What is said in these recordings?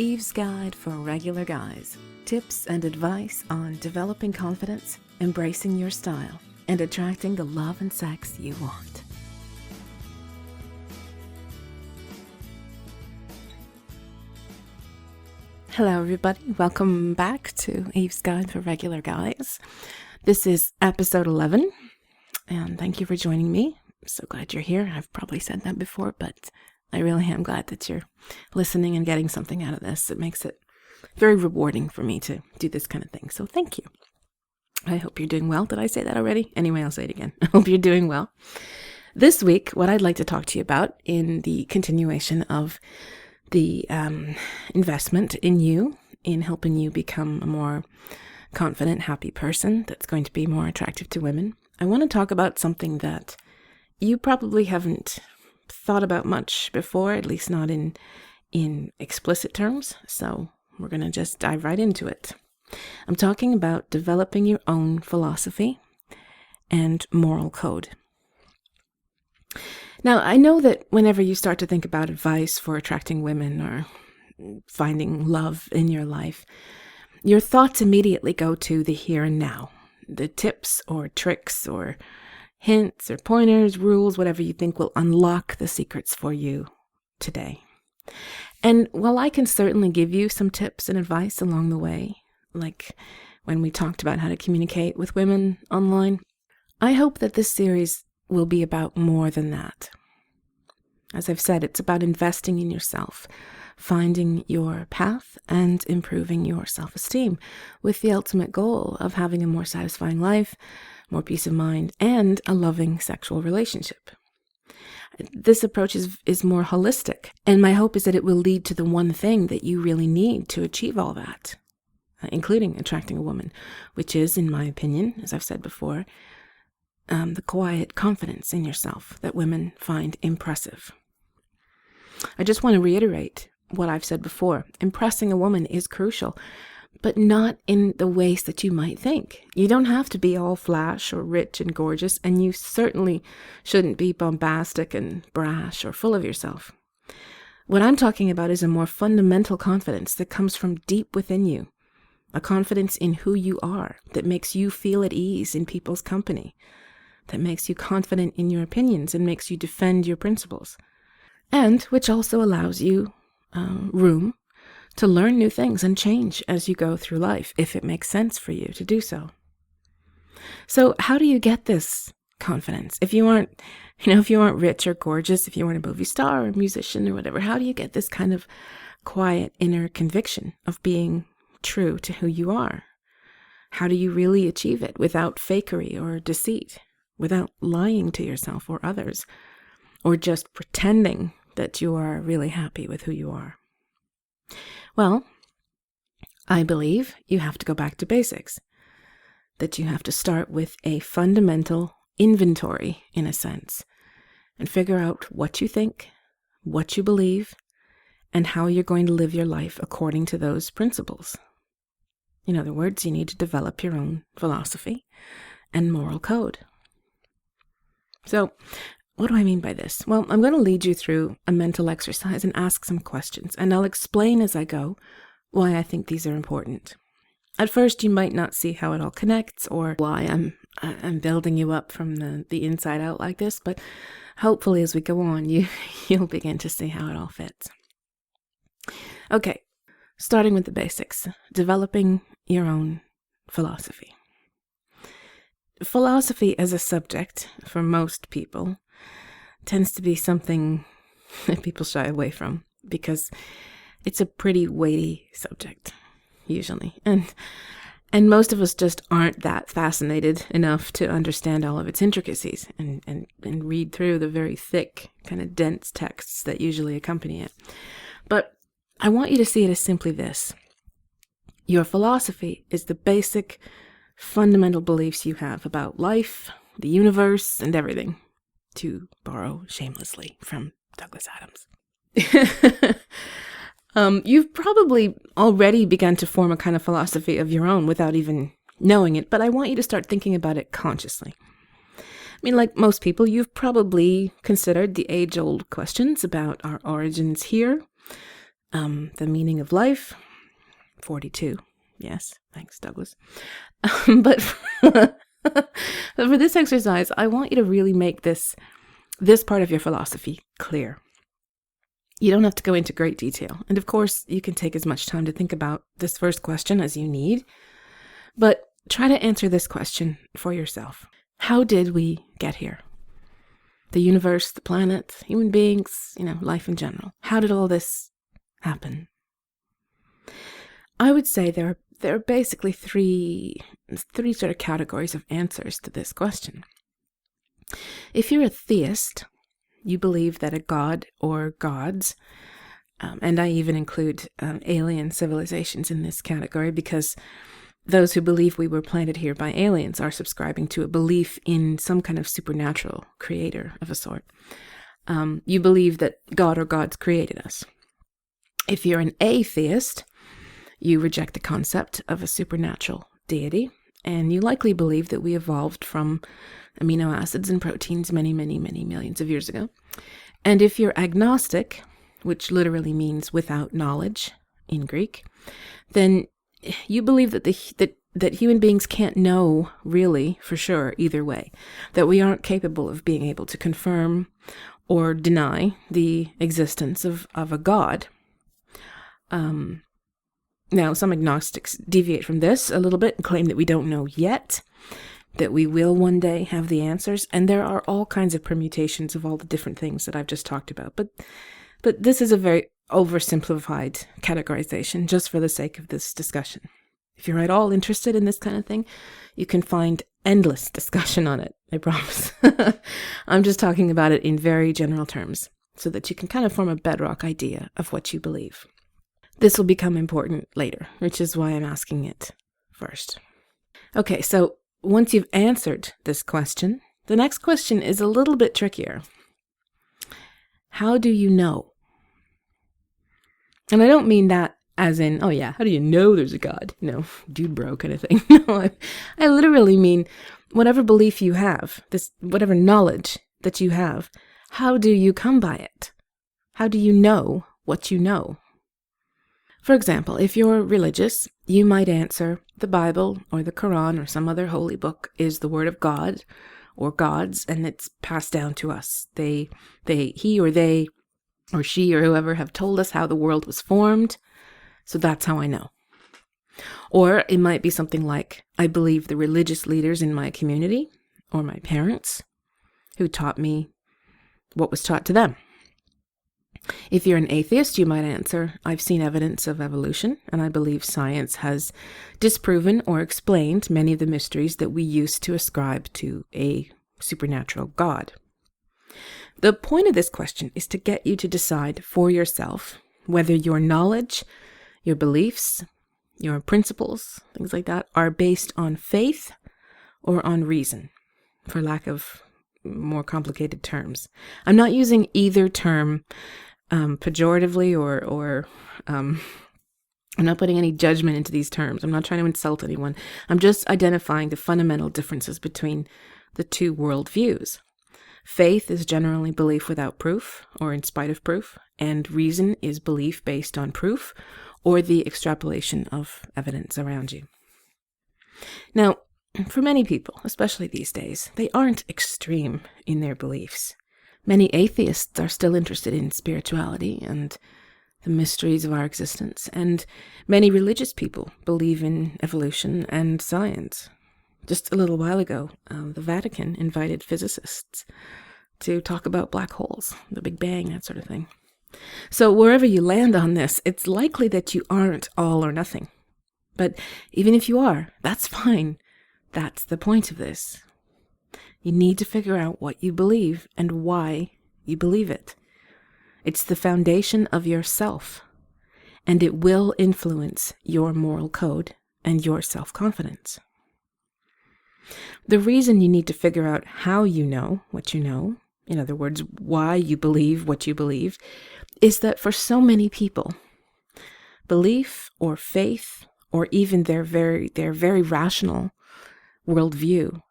Eve's Guide for Regular Guys. Tips and advice on developing confidence, embracing your style, and attracting the love and sex you want. Hello everybody, welcome back to Eve's Guide for Regular Guys. This is episode 11, and thank you for joining me. I'm so glad you're here. I've probably said that before, but I really am glad that you're listening and getting something out of this. It makes it very rewarding for me to do this kind of thing, so thank you. I hope you're doing well. Did I say that already? Anyway, I'll say it again. I hope you're doing well. This week, what I'd like to talk to you about in the continuation of the investment in you, in helping you become a more confident, happy person that's going to be more attractive to women, I want to talk about something that you probably haven't thought about much before, at least not in explicit terms. So we're going to just dive right into it. I'm talking about developing your own philosophy and moral code. Now, I know that whenever you start to think about advice for attracting women or finding love in your life, your thoughts immediately go to the here and now, the tips or tricks or hints or pointers, rules, whatever you think will unlock the secrets for you today. And while I can certainly give you some tips and advice along the way, like when we talked about how to communicate with women online, I hope that this series will be about more than that. As I've said, it's about investing in yourself, finding your path, and improving your self-esteem, with the ultimate goal of having a more satisfying life, more peace of mind, and a loving sexual relationship. This approach is more holistic, and my hope is that it will lead to the one thing that you really need to achieve all that, including attracting a woman, which is, in my opinion, as I've said before, the quiet confidence in yourself that women find impressive. I just want to reiterate what I've said before. Impressing a woman is crucial, but not in the ways that you might think. You don't have to be all flash or rich and gorgeous, and you certainly shouldn't be bombastic and brash or full of yourself. What I'm talking about is a more fundamental confidence that comes from deep within you, a confidence in who you are that makes you feel at ease in people's company, that makes you confident in your opinions and makes you defend your principles, and which also allows you room to learn new things and change as you go through life, if it makes sense for you to do so. So how do you get this confidence? If you aren't rich or gorgeous, if you aren't a movie star or a musician or whatever, how do you get this kind of quiet inner conviction of being true to who you are? How do you really achieve it without fakery or deceit, without lying to yourself or others, or just pretending that you are really happy with who you are? Well, I believe you have to go back to basics, that you have to start with a fundamental inventory, in a sense, and figure out what you think, what you believe, and how you're going to live your life according to those principles. In other words, you need to develop your own philosophy and moral code. So, what do I mean by this? Well, I'm going to lead you through a mental exercise and ask some questions, and I'll explain as I go why I think these are important. At first, you might not see how it all connects or why I'm building you up from the inside out like this, but hopefully as we go on, you'll begin to see how it all fits. Okay, starting with the basics, developing your own philosophy. Philosophy as a subject, for most people, tends to be something that people shy away from because it's a pretty weighty subject, usually. And most of us just aren't that fascinated enough to understand all of its intricacies and read through the very thick, kind of dense texts that usually accompany it. But I want you to see it as simply this. Your philosophy is the basic, fundamental beliefs you have about life, the universe, and everything, to borrow shamelessly from Douglas Adams. You've probably already begun to form a kind of philosophy of your own without even knowing it, but I want you to start thinking about it consciously. I mean, like most people, you've probably considered the age-old questions about our origins here, The meaning of life, 42. Yes, thanks, Douglas. But for this exercise, I want you to really make this part of your philosophy clear. You don't have to go into great detail. And of course, you can take as much time to think about this first question as you need. But try to answer this question for yourself. How did we get here? The universe, the planet, human beings, life in general. How did all this happen? I would say there are basically three sort of categories of answers to this question. If you're a theist, you believe that a god or gods, and I even include alien civilizations in this category because those who believe we were planted here by aliens are subscribing to a belief in some kind of supernatural creator of a sort. You believe that God or gods created us. If you're an atheist, you reject the concept of a supernatural deity, and you likely believe that we evolved from amino acids and proteins many, many, many millions of years ago. And if you're agnostic, which literally means without knowledge in Greek, then you believe that that human beings can't know really for sure either way, that we aren't capable of being able to confirm or deny the existence of a god. Now, some agnostics deviate from this a little bit and claim that we don't know yet, that we will one day have the answers, and there are all kinds of permutations of all the different things that I've just talked about. But this is a very oversimplified categorization just for the sake of this discussion. If you're at all interested in this kind of thing, you can find endless discussion on it, I promise. I'm just talking about it in very general terms so that you can kind of form a bedrock idea of what you believe. This will become important later, which is why I'm asking it first. Okay, so once you've answered this question, the next question is a little bit trickier. How do you know? And I don't mean that as in, oh yeah, how do you know there's a God? Dude bro kind of thing. No, I literally mean whatever belief you have, whatever knowledge that you have, how do you come by it? How do you know what you know? For example, if you're religious, you might answer the Bible or the Quran or some other holy book is the word of God or gods, and it's passed down to us. He or they or she or whoever have told us how the world was formed, so that's how I know. Or it might be something like, I believe the religious leaders in my community or my parents who taught me what was taught to them. If you're an atheist, you might answer, I've seen evidence of evolution, and I believe science has disproven or explained many of the mysteries that we used to ascribe to a supernatural God. The point of this question is to get you to decide for yourself whether your knowledge, your beliefs, your principles, things like that, are based on faith or on reason, for lack of more complicated terms. I'm not using either term pejoratively or I'm not putting any judgment into these terms. I'm not trying to insult anyone. I'm just identifying the fundamental differences between the two worldviews. Faith is generally belief without proof or in spite of proof, and reason is belief based on proof or the extrapolation of evidence around you. Now, for many people, especially these days, they aren't extreme in their beliefs. Many atheists are still interested in spirituality and the mysteries of our existence, and many religious people believe in evolution and science. Just a little while ago, the Vatican invited physicists to talk about black holes, the Big Bang, that sort of thing. So wherever you land on this, it's likely that you aren't all or nothing. But even if you are, that's fine. That's the point of this. You need to figure out what you believe and why you believe it. It's the foundation of yourself, and it will influence your moral code and your self-confidence. The reason you need to figure out how you know what you know, in other words, why you believe what you believe, is that for so many people, belief or faith or even their very rational worldview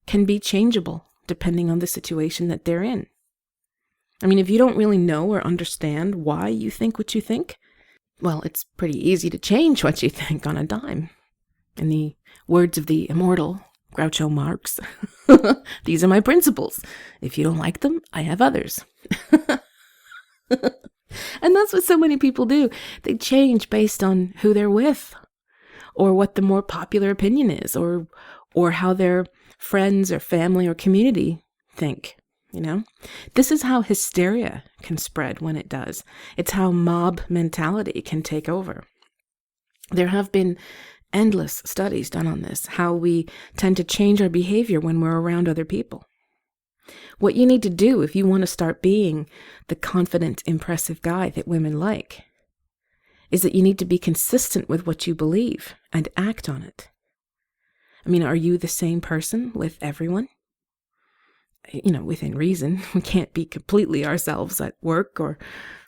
can be changeable depending on the situation that they're in. I mean, if you don't really know or understand why you think what you think, Well, it's pretty easy to change what you think on a dime. In the words of the immortal Groucho Marx, these are my principles. If you don't like them, I have others. And that's what so many people do. They change based on who they're with, or what the more popular opinion is, or how their friends or family or community think. This is how hysteria can spread when it does. It's how mob mentality can take over. There have been endless studies done on this, how we tend to change our behavior when we're around other people. What you need to do if you want to start being the confident, impressive guy that women like is that you need to be consistent with what you believe and act on it. Are you the same person with everyone? Within reason. We can't be completely ourselves at work or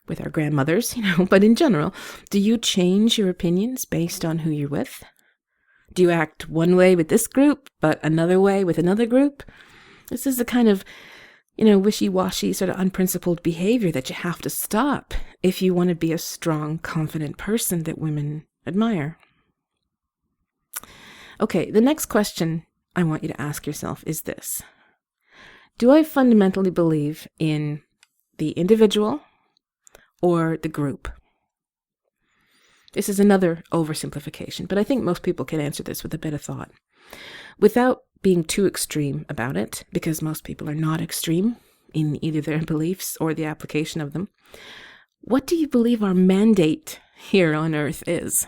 with our grandmothers, but in general, do you change your opinions based on who you're with? Do you act one way with this group, but another way with another group? This is the kind of, wishy-washy, sort of unprincipled behavior that you have to stop if you want to be a strong, confident person that women admire. Okay, the next question I want you to ask yourself is this. Do I fundamentally believe in the individual or the group? This is another oversimplification, but I think most people can answer this with a bit of thought. Without being too extreme about it, because most people are not extreme in either their beliefs or the application of them, what do you believe our mandate here on earth is,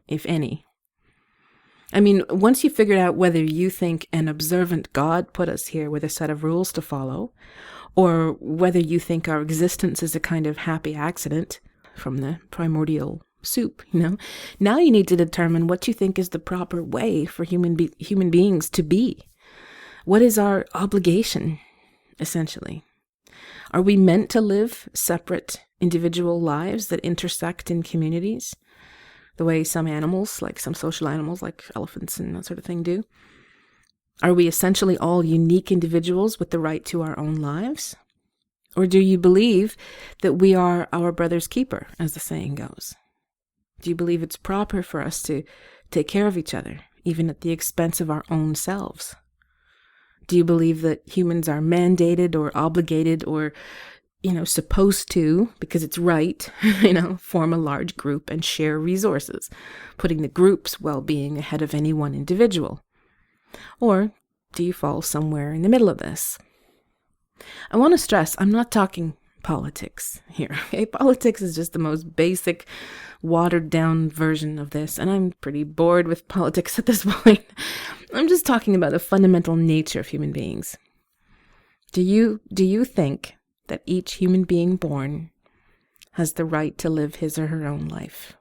if any? Once you figured out whether you think an observant God put us here with a set of rules to follow, or whether you think our existence is a kind of happy accident from the primordial soup, now you need to determine what you think is the proper way for human beings to be. What is our obligation, essentially? Are we meant to live separate individual lives that intersect in communities? The way some animals, like some social animals like elephants and that sort of thing do? Are we essentially all unique individuals with the right to our own lives? Or do you believe that we are our brother's keeper, as the saying goes? Do you believe it's proper for us to take care of each other, even at the expense of our own selves? Do you believe that humans are mandated or obligated or supposed to, because it's right, form a large group and share resources, putting the group's well-being ahead of any one individual? Or do you fall somewhere in the middle of this? I want to stress, I'm not talking politics here. Okay? Politics is just the most basic, watered-down version of this, and I'm pretty bored with politics at this point. I'm just talking about the fundamental nature of human beings. Do you think that each human being born has the right to live his or her own life,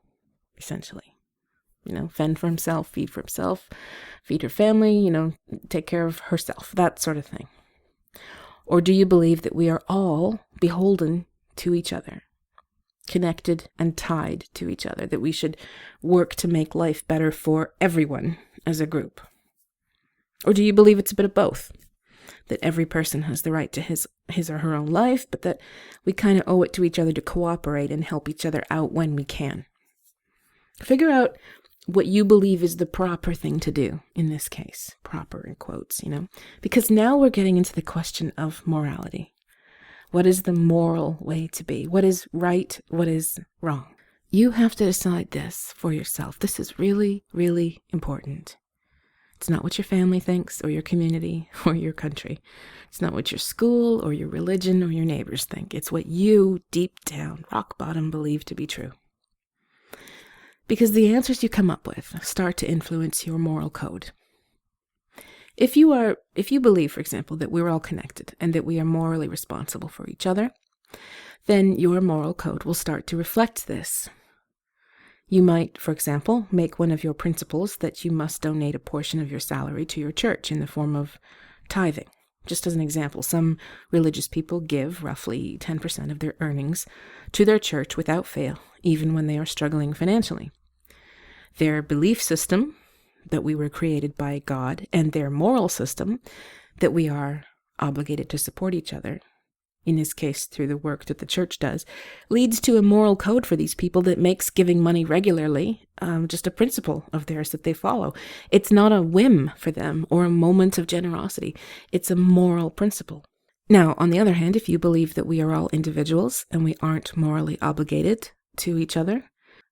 essentially? Fend for himself, feed her family, take care of herself, that sort of thing. Or do you believe that we are all beholden to each other, connected and tied to each other, that we should work to make life better for everyone as a group? Or do you believe it's a bit of both? That every person has the right to his or her own life, but that we kind of owe it to each other to cooperate and help each other out when we can? Figure out what you believe is the proper thing to do in this case. Proper in quotes, because now we're getting into the question of morality. What is the moral way to be? What is right? What is wrong? You have to decide this for yourself. This is really, really important. It's not what your family thinks or your community or your country. It's not what your school or your religion or your neighbors think. It's what you, deep down, rock bottom, believe to be true. Because the answers you come up with start to influence your moral code. If you believe, for example, that we're all connected and that we are morally responsible for each other, then your moral code will start to reflect this. You might, for example, make one of your principles that you must donate a portion of your salary to your church in the form of tithing. Just as an example, some religious people give roughly 10% of their earnings to their church without fail, even when they are struggling financially. Their belief system, that we were created by God, and their moral system, that we are obligated to support each other, in this case through the work that the church does, leads to a moral code for these people that makes giving money regularly just a principle of theirs that they follow. It's not a whim for them or a moment of generosity. It's a moral principle. Now, on the other hand, if you believe that we are all individuals and we aren't morally obligated to each other,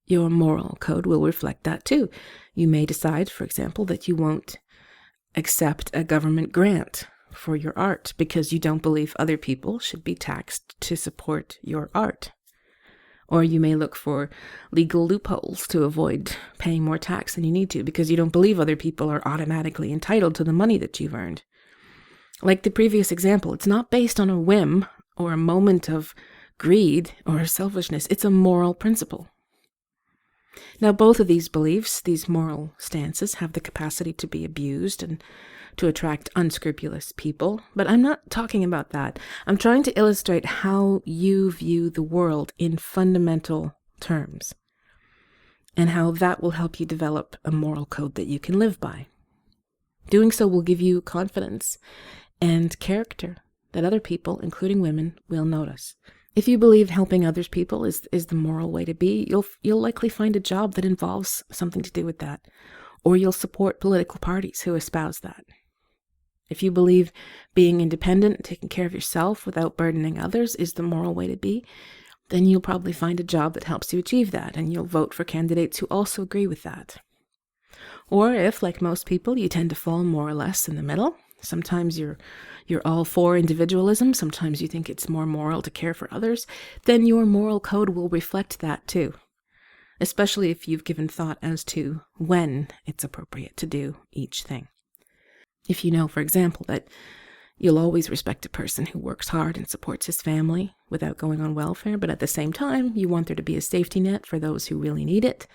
your moral code will reflect that too. You may decide, for example, that you won't accept a government grant for your art because you don't believe other people should be taxed to support your art. Or you may look for legal loopholes to avoid paying more tax than you need to because you don't believe other people are automatically entitled to the money that you've earned. Like the previous example, it's not based on a whim or a moment of greed or selfishness. It's a moral principle. Now, both of these beliefs, these moral stances, have the capacity to be abused and to attract unscrupulous people, but I'm not talking about that. I'm trying to illustrate how you view the world in fundamental terms and how that will help you develop a moral code that you can live by. Doing so will give you confidence and character that other people, including women, will notice. If you believe helping other people is the moral way to be, you'll likely find a job that involves something to do with that, or you'll support political parties who espouse that. If you believe being independent and taking care of yourself without burdening others is the moral way to be, then you'll probably find a job that helps you achieve that, and you'll vote for candidates who also agree with that. Or if, like most people, you tend to fall more or less in the middle, sometimes you're all for individualism, sometimes you think it's more moral to care for others, then your moral code will reflect that too, especially if you've given thought as to when it's appropriate to do each thing. If you know, for example, that you'll always respect a person who works hard and supports his family without going on welfare, but at the same time you want there to be a safety net for those who really need it,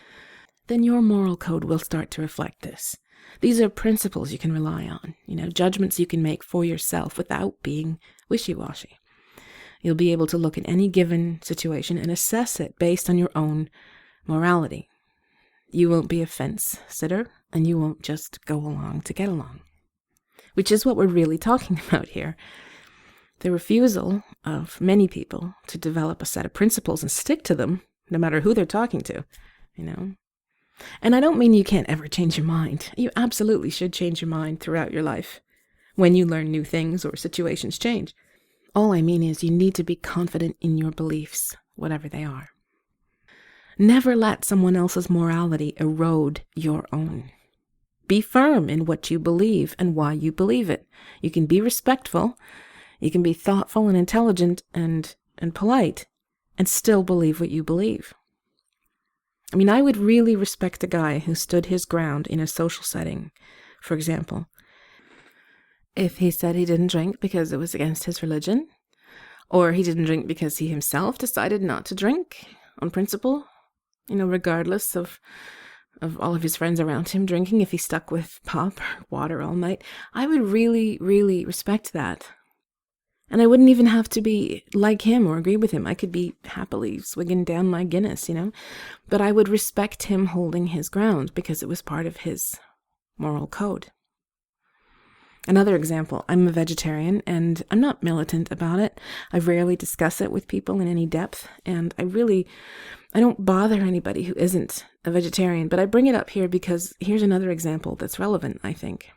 then your moral code will start to reflect this. These are principles you can rely on, judgments you can make for yourself without being wishy-washy. You'll be able to look at any given situation and assess it based on your own morality. You won't be a fence sitter, and you won't just go along to get along, which is what we're really talking about here. The refusal of many people to develop a set of principles and stick to them, no matter who they're talking to, And I don't mean you can't ever change your mind. You absolutely should change your mind throughout your life when you learn new things or situations change. All I mean is you need to be confident in your beliefs, whatever they are. Never let someone else's morality erode your own. Be firm in what you believe and why you believe it. You can be respectful, you can be thoughtful and intelligent and polite, and still believe what you believe. I would really respect a guy who stood his ground in a social setting, for example. If he said he didn't drink because it was against his religion, or he didn't drink because he himself decided not to drink on principle, regardless of all of his friends around him drinking, if he stuck with pop or water all night, I would really, really respect that. And I wouldn't even have to be like him or agree with him. I could be happily swigging down my Guinness, But I would respect him holding his ground because it was part of his moral code. Another example, I'm a vegetarian and I'm not militant about it. I rarely discuss it with people in any depth, and I don't bother anybody who isn't a vegetarian, but I bring it up here because here's another example that's relevant, I think.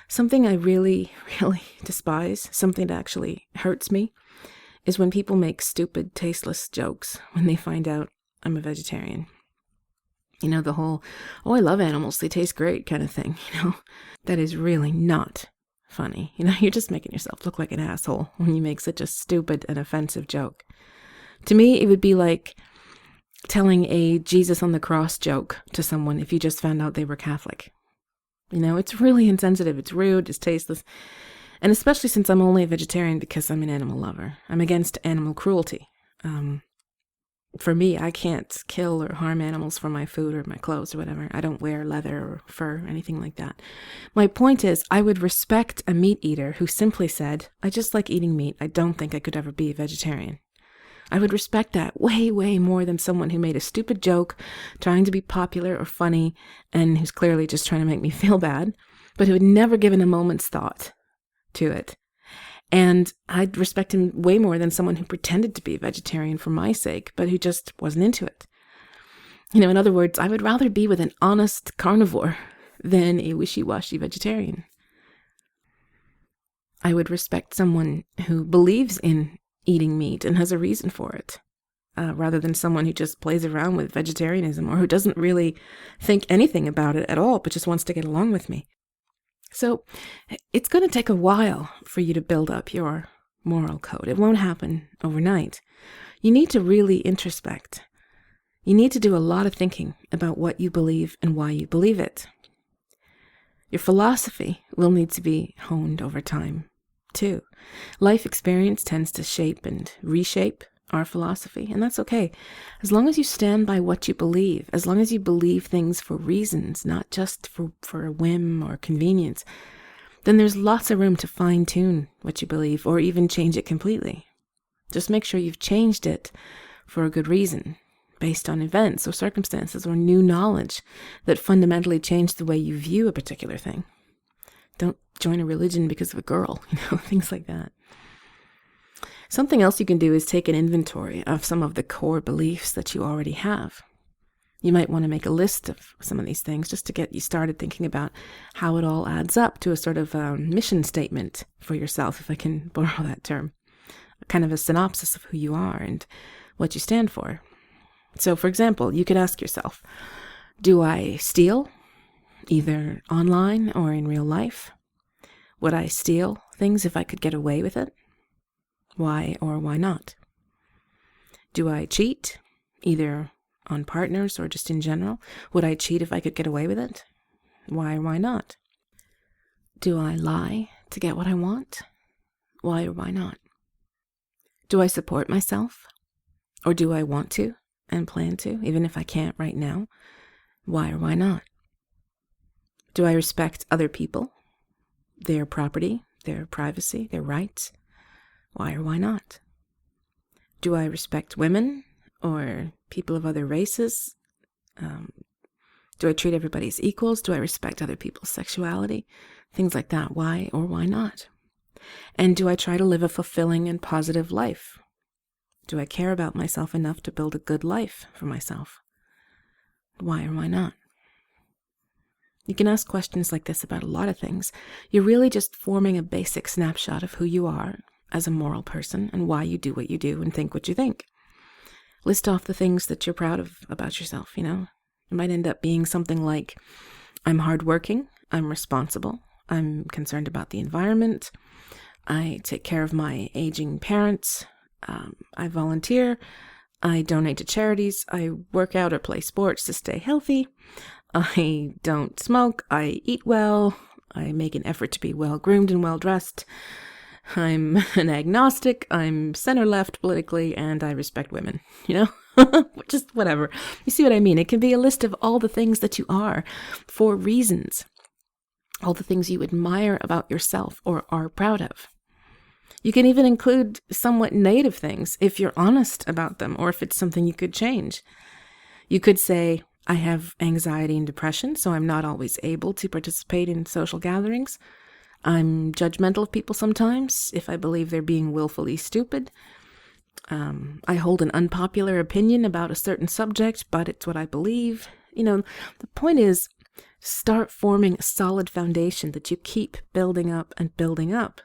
Something I really, really despise, something that actually hurts me, is when people make stupid, tasteless jokes when they find out I'm a vegetarian. The whole, I love animals, they taste great kind of thing, That is really not funny. You're just making yourself look like an asshole when you make such a stupid and offensive joke. To me, it would be like telling a Jesus on the cross joke to someone if you just found out they were Catholic. It's really insensitive, it's rude, it's tasteless. And especially since I'm only a vegetarian because I'm an animal lover. I'm against animal cruelty. For me, I can't kill or harm animals for my food or my clothes or whatever. I don't wear leather or fur or anything like that. My point is, I would respect a meat eater who simply said, I just like eating meat. I don't think I could ever be a vegetarian. I would respect that way, way more than someone who made a stupid joke, trying to be popular or funny, and who's clearly just trying to make me feel bad, but who had never given a moment's thought to it. And I'd respect him way more than someone who pretended to be a vegetarian for my sake, but who just wasn't into it. In other words, I would rather be with an honest carnivore than a wishy-washy vegetarian. I would respect someone who believes in eating meat and has a reason for it, rather than someone who just plays around with vegetarianism or who doesn't really think anything about it at all, but just wants to get along with me. So it's going to take a while for you to build up your moral code. It won't happen overnight. You need to really introspect. You need to do a lot of thinking about what you believe and why you believe it. Your philosophy will need to be honed over time, too. Life experience tends to shape and reshape our philosophy, and that's okay. As long as you stand by what you believe, as long as you believe things for reasons, not just for a whim or convenience, then there's lots of room to fine-tune what you believe or even change it completely. Just make sure you've changed it for a good reason, based on events or circumstances or new knowledge that fundamentally change the way you view a particular thing. Don't join a religion because of a girl, things like that. Something else you can do is take an inventory of some of the core beliefs that you already have. You might want to make a list of some of these things just to get you started thinking about how it all adds up to a sort of mission statement for yourself, if I can borrow that term. Kind of a synopsis of who you are and what you stand for. So, for example, you could ask yourself, do I steal, either online or in real life? Would I steal things if I could get away with it? Why or why not? Do I cheat, either on partners or just in general? Would I cheat if I could get away with it? Why or why not? Do I lie to get what I want? Why or why not? Do I support myself? Or do I want to and plan to, even if I can't right now? Why or why not? Do I respect other people, their property, their privacy, their rights? Why or why not? Do I respect women or people of other races? Do I treat everybody as equals? Do I respect other people's sexuality? Things like that. Why or why not? And do I try to live a fulfilling and positive life? Do I care about myself enough to build a good life for myself? Why or why not? You can ask questions like this about a lot of things. You're really just forming a basic snapshot of who you are as a moral person and why you do what you do and think what you think. List off the things that you're proud of about yourself, It might end up being something like, I'm hardworking, I'm responsible, I'm concerned about the environment, I take care of my aging parents, I volunteer, I donate to charities, I work out or play sports to stay healthy, I don't smoke, I eat well, I make an effort to be well-groomed and well-dressed, I'm an agnostic, I'm center-left politically, and I respect women, Just whatever. You see what I mean? It can be a list of all the things that you are for reasons, all the things you admire about yourself or are proud of. You can even include somewhat negative things if you're honest about them or if it's something you could change. You could say, I have anxiety and depression, so I'm not always able to participate in social gatherings. I'm judgmental of people sometimes if I believe they're being willfully stupid. I hold an unpopular opinion about a certain subject, but it's what I believe. The point is, start forming a solid foundation that you keep building up and building up.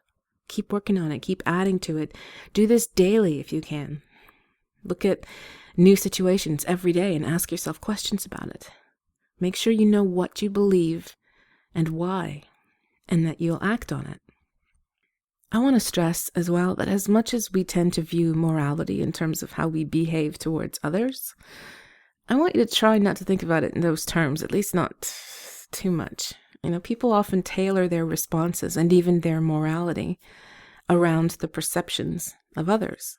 Keep working on it. Keep adding to it. Do this daily if you can. Look at new situations every day and ask yourself questions about it. Make sure you know what you believe and why, and that you'll act on it. I want to stress as well that as much as we tend to view morality in terms of how we behave towards others, I want you to try not to think about it in those terms, at least not too much. People often tailor their responses and even their morality around the perceptions of others.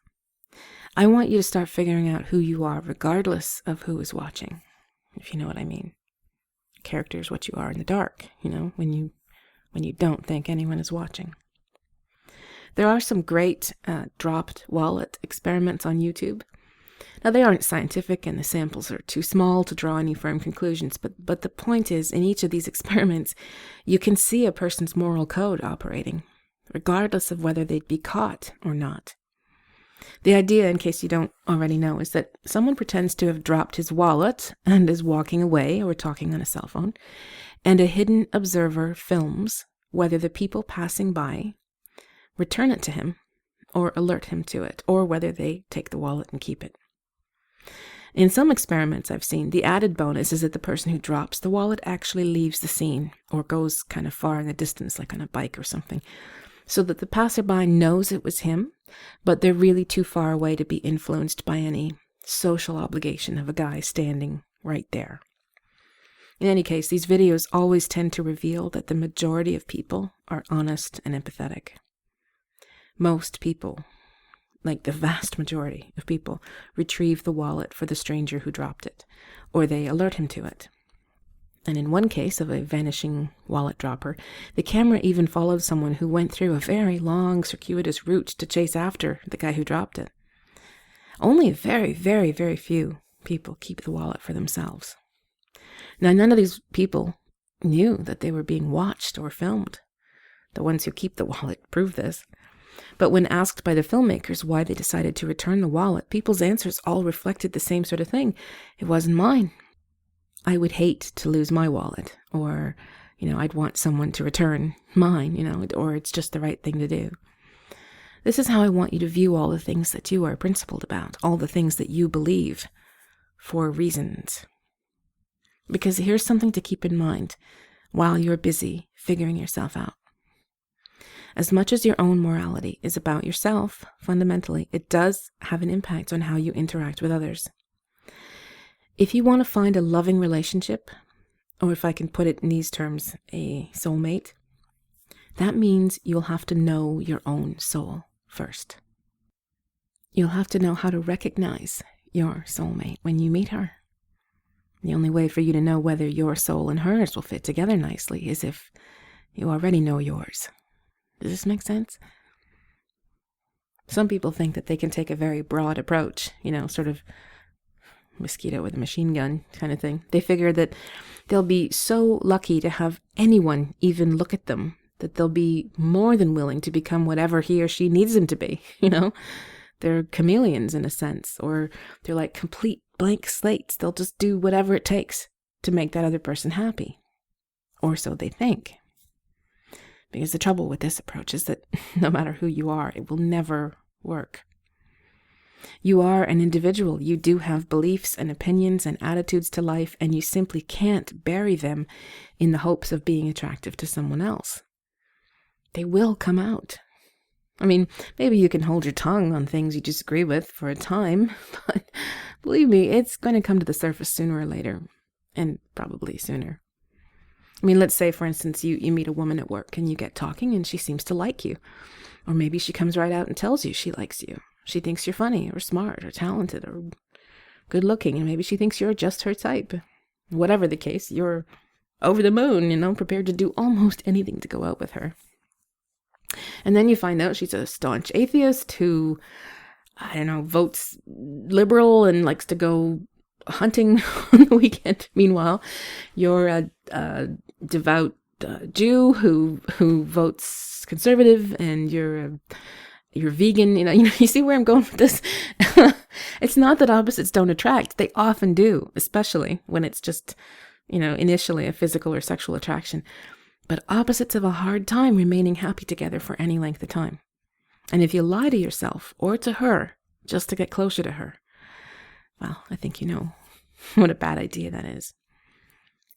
I want you to start figuring out who you are regardless of who is watching, if you know what I mean. Character is what you are in the dark, when you don't think anyone is watching. There are some great dropped wallet experiments on YouTube. Now, they aren't scientific and the samples are too small to draw any firm conclusions, but the point is, in each of these experiments, you can see a person's moral code operating. regardless of whether they'd be caught or not. The idea, in case you don't already know, is that someone pretends to have dropped his wallet and is walking away or talking on a cell phone, and a hidden observer films whether the people passing by return it to him or alert him to it, or whether they take the wallet and keep it. In some experiments I've seen, the added bonus is that the person who drops the wallet actually leaves the scene or goes kind of far in the distance, like on a bike or something, so that the passerby knows it was him, but they're really too far away to be influenced by any social obligation of a guy standing right there. In any case, these videos always tend to reveal that the majority of people are honest and empathetic. Most people, like the vast majority of people, retrieve the wallet for the stranger who dropped it, or they alert him to it. And in one case of a vanishing wallet dropper, the camera even followed someone who went through a very long, circuitous route to chase after the guy who dropped it. Only very, very, very few people keep the wallet for themselves. Now, none of these people knew that they were being watched or filmed. The ones who keep the wallet prove this. But when asked by the filmmakers why they decided to return the wallet, people's answers all reflected the same sort of thing. It wasn't mine. I would hate to lose my wallet, or, I'd want someone to return mine, or it's just the right thing to do. This is how I want you to view all the things that you are principled about, all the things that you believe for reasons. Because here's something to keep in mind while you're busy figuring yourself out. As much as your own morality is about yourself, fundamentally, it does have an impact on how you interact with others. If you want to find a loving relationship, or if I can put it in these terms, a soulmate, that means you'll have to know your own soul first. You'll have to know how to recognize your soulmate when you meet her. The only way for you to know whether your soul and hers will fit together nicely is if you already know yours. Does this make sense? Some people think that they can take a very broad approach, sort of mosquito with a machine gun kind of thing. They figure that they'll be so lucky to have anyone even look at them, that they'll be more than willing to become whatever he or she needs them to be, They're chameleons in a sense, or they're like complete blank slates. They'll just do whatever it takes to make that other person happy. Or so they think. Because the trouble with this approach is that no matter who you are, it will never work. You are an individual. You do have beliefs and opinions and attitudes to life, and you simply can't bury them in the hopes of being attractive to someone else. They will come out. I mean, maybe you can hold your tongue on things you disagree with for a time, but believe me, it's going to come to the surface sooner or later, and probably sooner. I mean, let's say, for instance, you meet a woman at work and you get talking and she seems to like you. Or maybe she comes right out and tells you she likes you. She thinks you're funny or smart or talented or good looking, and maybe she thinks you're just her type. Whatever the case, you're over the moon, prepared to do almost anything to go out with her. And then you find out she's a staunch atheist who, votes liberal and likes to go hunting on the weekend. Meanwhile, you're a devout Jew who votes conservative, and you're vegan. You see where I'm going with this? It's not that opposites don't attract. They often do, especially when it's just, initially a physical or sexual attraction. But opposites have a hard time remaining happy together for any length of time. And if you lie to yourself or to her just to get closer to her, well, I think you know what a bad idea that is.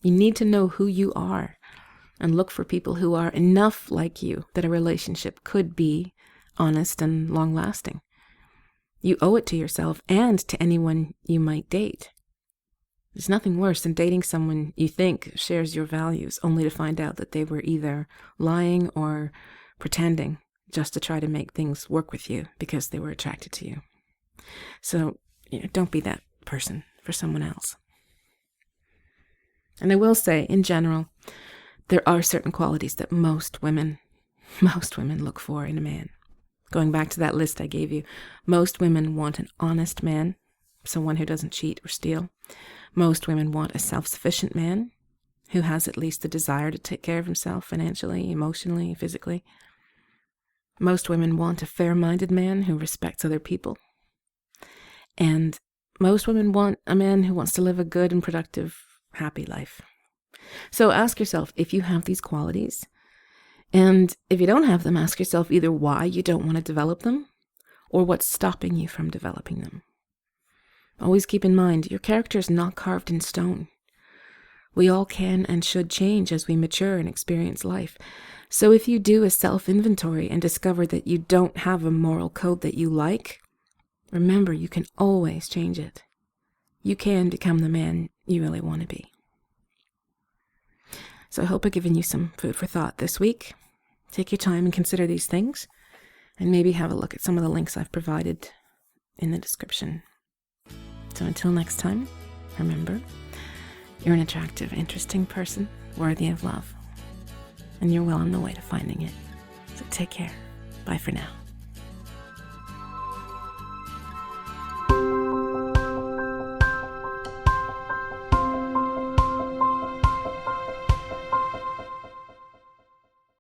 You need to know who you are and look for people who are enough like you that a relationship could be honest and long-lasting. You owe it to yourself and to anyone you might date. There's nothing worse than dating someone you think shares your values, only to find out that they were either lying or pretending just to try to make things work with you because they were attracted to you. So, don't be that person for someone else. And I will say, in general, there are certain qualities that most women look for in a man. Going back to that list I gave you, most women want an honest man, someone who doesn't cheat or steal. Most women want a self-sufficient man who has at least the desire to take care of himself financially, emotionally, physically. Most women want a fair-minded man who respects other people. And most women want a man who wants to live a good and productive, happy life. So ask yourself if you have these qualities. And if you don't have them, ask yourself either why you don't want to develop them or what's stopping you from developing them. Always keep in mind, your character is not carved in stone. We all can and should change as we mature and experience life. So if you do a self-inventory and discover that you don't have a moral code that you like, remember you can always change it. You can become the man you really want to be. So I hope I've given you some food for thought this week. Take your time and consider these things, and maybe have a look at some of the links I've provided in the description. So until next time, remember, you're an attractive, interesting person, worthy of love, and you're well on the way to finding it. So take care. Bye for now.